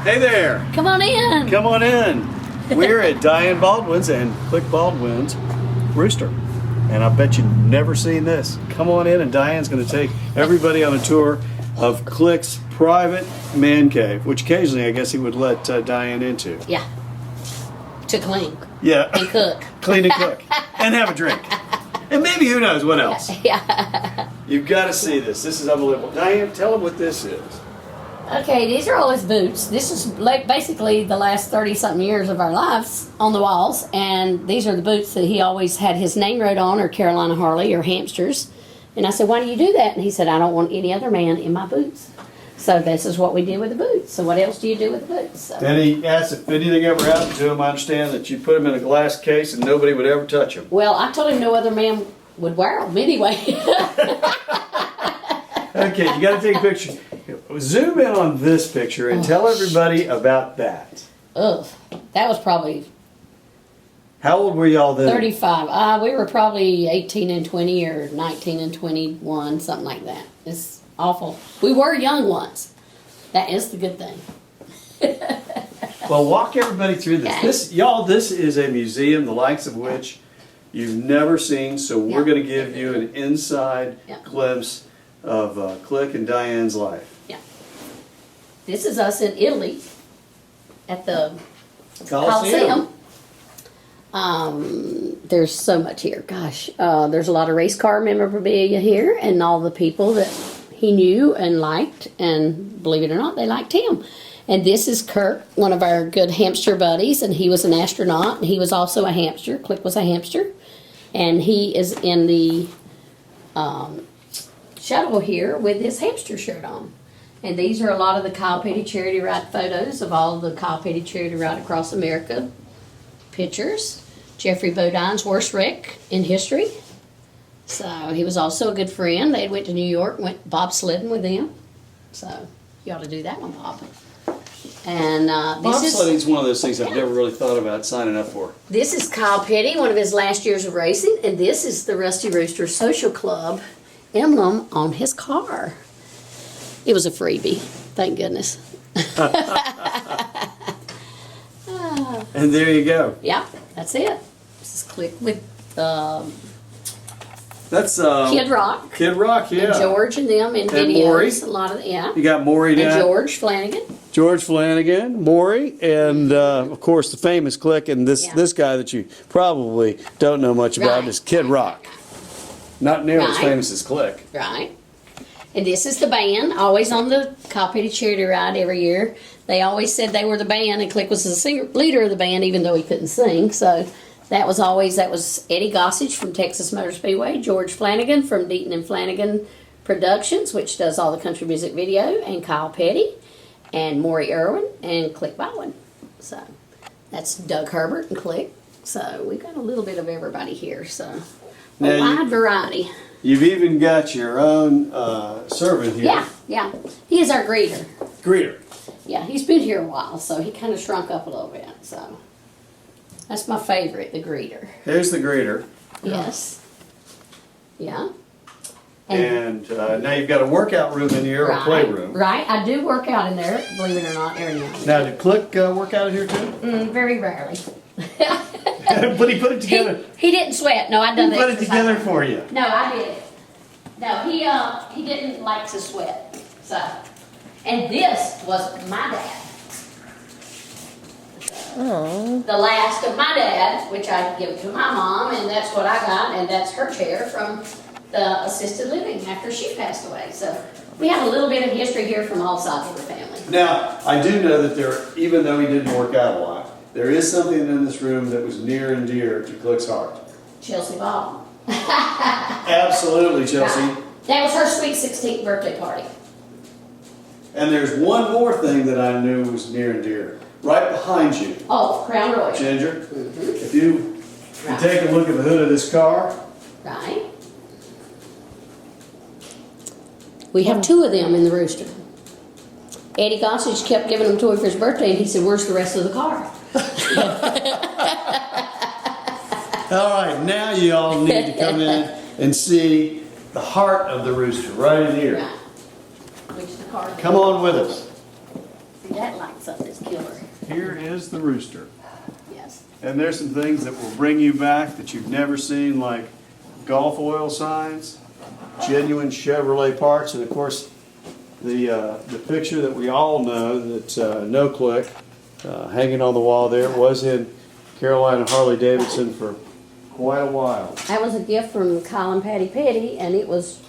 Hey there. Come on in. Come on in. We're at Diane Baldwin's and Click Baldwin's Rooster. And I bet you've never seen this. Come on in, and Diane's going to take everybody on a tour of Click's private man cave, which occasionally I guess he would let Diane into. Yeah. To clean. Yeah. And cook. Clean and cook. And have a drink. And maybe who knows what else. Yeah. You've got to see this. This is unbelievable. Diane, tell them what this is. Okay, these are all his boots. This is like basically the last 30-something years of our lives on the walls, and these are the boots that he always had his name wrote on, or Carolina Harley, or hamsters. And I said, why do you do that? And he said, I don't want any other man in my boots. So this is what we did with the boots. So what else do you do with the boots? So. Then he asked if anything ever happened to him. I understand that you put him in a glass case and nobody would ever touch him. Well, I told him no other man would wear them anyway. Okay, you got to take a picture. Zoom in on this picture and tell everybody about that. Ugh, that was probably How old were y'all then? 35. We were probably 18 and 20 or 19 and 21, something like that. It's awful. We were young once. That is the good thing. Well, walk everybody through this. Okay. This is a museum, the likes of which you've never seen, so we're Yeah. going to give you an inside Yeah. glimpse of Click and Diane's life. Yeah. This is us in Italy at the Coliseum. There's so much here. Gosh, there's a lot of race car memorabilia here, and all the people that he knew and liked, and believe it or not, they liked him. And this is Kirk, one of our good hamster buddies, and he was an astronaut, and he was also a hamster. Click was a hamster, and he is in the shuttle here with his hamster shirt on. And these are a lot of the Kyle Petty Charity Ride photos of all the Kyle Petty Charity Ride across America pictures. Jeffrey Bodine's worst wreck in history. So he was also a good friend. They went to New York, went bobsledding with him. So you ought to do that one, Bob. And Bobsledding is one of those things I've never really thought about signing up for. this is Kyle Petty, one of his last years of racing, and this is the Rusty Rooster Social Club emblem on his car. It was a freebie, thank goodness. And there you go. Yeah, that's it. This is Click with That's Kid Rock. Kid Rock, yeah. And George and them in videos. Maury. A lot of yeah. You got Maury And down. George Flanagan. George Flanagan, Maury, and of course the famous Click, and this Yeah. this guy that you probably don't know much about Right. is Kid Rock. Not nearly as Right. famous as Click. Right. And this is the band, always on the Kyle Petty Charity Ride every year. They always said they were the band, and Click was the singer, leader of the band, even though he couldn't sing. So that was Eddie Gossage from Texas Motor Speedway, George Flanagan from Deaton and Flanagan Productions, which does all the country music video, and Kyle Petty, and Maury Irwin, and Click Baldwin. So that's Doug Herbert and Click. So we've got a little bit of everybody here. So a Now wide variety. You've even got your own servant here. Yeah, yeah. He is our greeter. Greeter. Yeah, he's been here a while, so he kind of shrunk up a little bit. So that's my favorite, the greeter. Here's the greeter. Yes. Yeah. And now you've got a workout room in here, or a playroom. Right. I do work out in there, believe it or not, every now and then. Now, did Click work out in here too? Very rarely. But he put it together. He didn't sweat. No, I done He that. put it together for you. No, I did. No, he didn't like to sweat. So, and this was my dad. Oh. The last of my dad, which I give to my mom, and that's what I got, and that's her chair from the assisted living after she passed away. So we have a little bit of history here from all sides of the family. Now, I do know that even though he didn't work out a lot, there is something in this room that was near and dear to Click's heart. Chelsea Baldwin. Absolutely, Chelsea. That was her sweet 16th birthday party. And there's one more thing that I knew was near and dear. Right behind you, Oh, Crown Royal. Ginger. If you take a look at the hood of this car, Right. We have two of them in the Rooster. Eddie Gossage kept giving them to him for his birthday, and he said, where's the rest of the car? all right, now you all need to come in and see the heart of the Rooster right in here. Right. Which the car. Come on with us. See, that lights up this killer. Here is the Rooster. Yes. And there's some things that will bring you back that you've never seen, like Gulf oil signs, genuine Chevrolet parts, and of course the picture that we all know that No Click hanging on the wall there was in Carolina Harley-Davidson for quite a while. That was a gift from Colin Patty Petty, and it was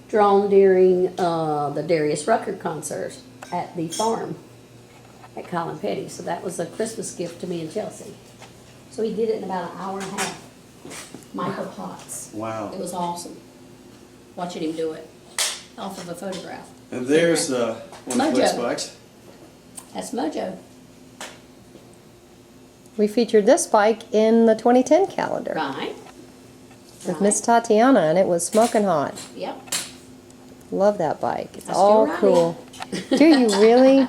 drawn during the Darius Rucker concert at the farm at Colin Petty. So that was a Christmas gift to me and Chelsea. So he did it in about an hour and a half. Michael Potts. Wow. It was awesome. Watching him do it off of a photograph. And there's one of the Mojo. Click's bikes. That's Mojo. We featured this bike in the 2010 calendar Right. with Miss Tatiana, and it was smoking hot. Yep. Love that bike. It's I still all ride cool. Do you really?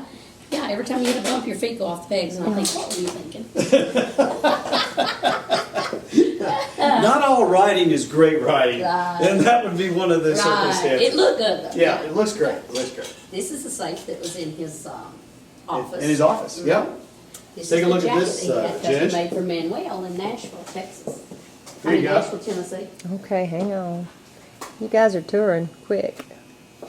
Yeah, every time you hit a bump, your feet go off the pegs, and I think, what were you thinking? Not all riding is great riding. Right. And that would be one of the Right. circumstances. It looked good, though. Yeah, it looks great. It looks great. This is the safe that was in his office. In his office, yeah. This Take is a the look at jacket this, that he had Ginge. custom made for Manuel in Nashville, Texas. Here you go. Nashville, Tennessee. Okay, hang on. You guys are touring quick.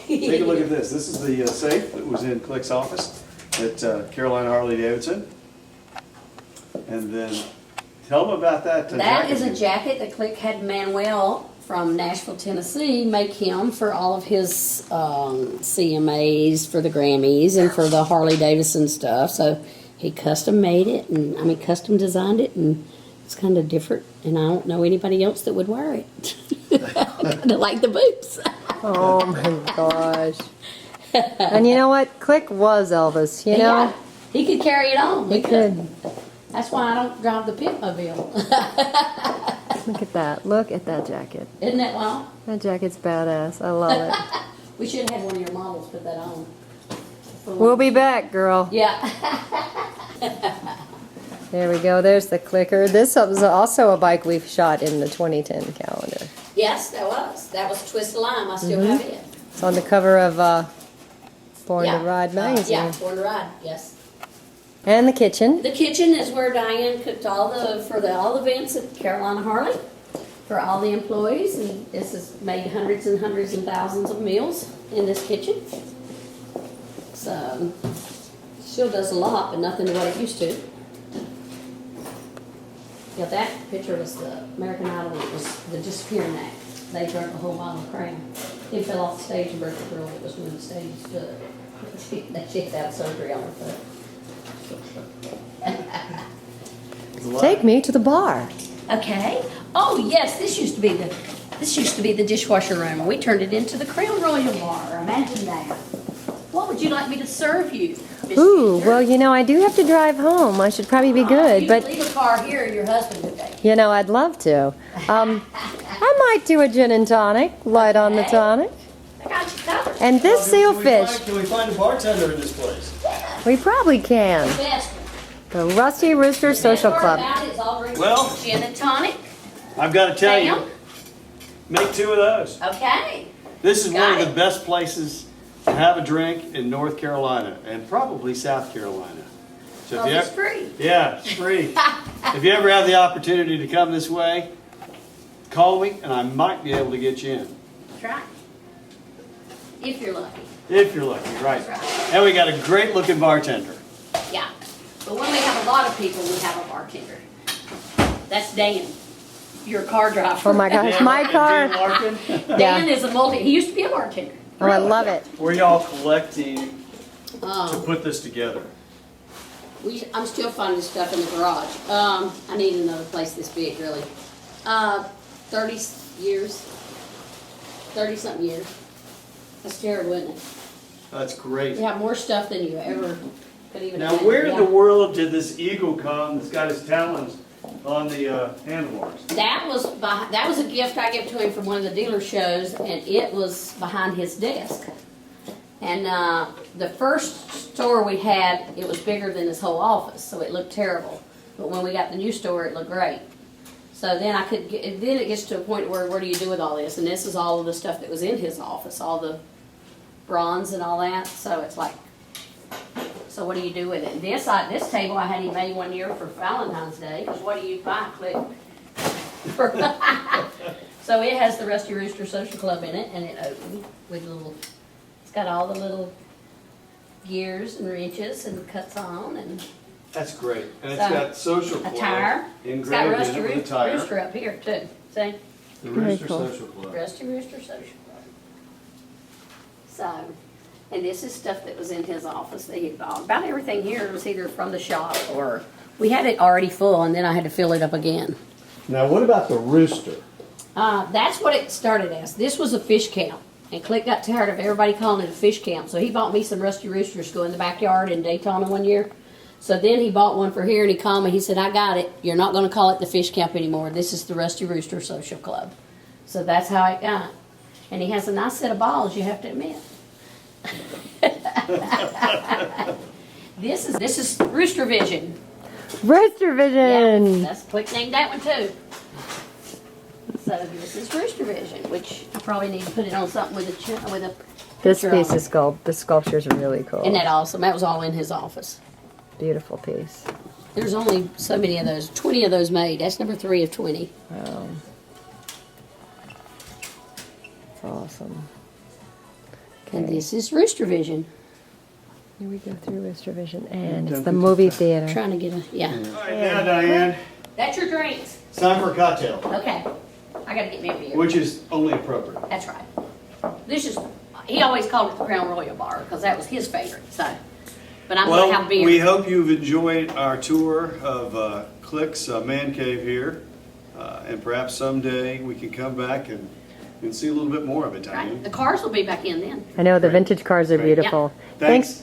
Take a look at this. This is the safe that was in Click's office at Carolina Harley-Davidson. And then tell them about that. That is a jacket that Click had Manuel from Nashville, Tennessee make him for all of his CMAs for the Grammys and for the Harley-Davidson stuff. So he custom made it, and I mean custom designed it, and it's kind of different. And I don't know anybody else that would wear it. Kind of like the boots. Oh my gosh. And you know what? Click was Elvis, you know? Yeah, he could carry it on. He could. That's why I don't drive the Pitmobile. Look at that. Look at that jacket. Isn't that wild? That jacket's badass. I love it. We should have had one of your models put that on. We'll be back, girl. Yeah. There we go. There's the clicker. This was also a bike we've shot in the 2010 calendar. Yes, that was. That was Twist Lime. I still have it. It's on the cover of Born to Ride magazine. Yeah, Born to Ride, yes. And the kitchen. The kitchen is where Diane cooked all the events at Carolina Harley for all the employees, and this has made hundreds and hundreds and thousands of meals in this kitchen. So still does a lot, but nothing to what it used to. Yeah, that picture was the American Idol. It was the disappearing act. They drank a whole bottle of Crown. He fell off the stage and broke the girl that was when the stage stood. She had to have surgery on her foot. Take me to the bar. Okay. Oh yes, this used to be the dishwasher room, and we turned it into the Crown Royal bar. Imagine that. What would you like me to serve you, Miss Ooh, Ginger? well, you know, I do have to drive home. I should probably be good, You but, leave a car here, and your husband would take it. you know, I'd love to. I might do a gin and tonic, light on the Okay. tonic. I got you covered. And this sealfish, Can we find a bartender in this place? we probably can. Best one. The Rusty Rooster Social Best part Club. about it is all drinks Well- gin and tonic. I've got to tell Bam. you, make 2 of those. Okay. This is one Got of the it. best places to have a drink in North Carolina and probably South Carolina. So Well, it's free. yeah, it's free. If you ever have the opportunity to come this way, call me and I might be able to get you in. That's right. If you're lucky. If you're lucky, right. That's right. And we got a great looking bartender. Yeah. But when we have a lot of people, we have a bartender. That's Dan, your car driver. Oh my gosh, my Dan car. Larkin, Dan is he used to be a bartender. Oh, I love it. were y'all collecting to Um, put this together? I'm still finding stuff in the garage. I need another place this big, really. 30 years. 30-something years. That's terrible, isn't it? That's great. You have more stuff than you ever could even Now, imagine. where in Yeah. the world did this eagle come that's got his talons on the handlebars? That was a gift I gave to him from one of the dealer shows, and it was behind his desk. And the first store we had, it was bigger than his whole office, so it looked terrible. But when we got the new store, it looked great. So then then it gets to a point where what do you do with all this? And this is all of the stuff that was in his office, all the bronze and all that. So it's like So what do you do with it? This table I had him made one year for Valentine's Day, because what do you buy, Click? So it has the Rusty Rooster Social Club in it, and it opens with it's got all the little gears and wrenches and cuts on, and That's great. And it's So, got social a club tire. It's got engraved Rusty in it with a tire. Rooster up here too. See? The Very Rooster cool. Social Club. Rusty Rooster Social Club. So, and this is stuff that was in his office that he bought. About everything here was either from the shop or we had it already full, and then I had to fill it up again. Now, what about the rooster? That's what it started as. This was a fish camp. And Click got tired of everybody calling it a fish camp, so he bought me some Rusty Roosters to go in the backyard in Daytona one year. So then he bought one for here, and he called me. He said, I got it. You're not going to call it the fish camp anymore. This is the Rusty Rooster Social Club. So that's how it got. And he has a nice set of balls, you have to admit. This is Rooster Vision. Rooster Yeah, Vision. that's Click named that one too. So this is Rooster Vision, which I probably need to put it on something with a This picture piece on of the sculpture's really cool. Isn't that awesome? That was all in his office. Beautiful piece. There's only so many of those, 20 of those made. That's number 3 of 20. Wow. That's awesome. And this is Rooster Vision. Here we go through Rooster Vision, and Done it's the 50%. movie theater. Trying to get a, yeah. All right, now, Diane, That's your drinks. it's time for a cocktail, Okay. I gotta get me a beer. which is only appropriate. That's right. This is, he always called it the Crown Royal Bar because that was his favorite, so. But I'm gonna have Well, beer. we hope you've enjoyed our tour of Click's Man Cave here. And perhaps someday we can come back and see a little bit more of it, Right. Diane. The cars will be back in then. I know the Great. vintage cars are Great. beautiful. Thanks.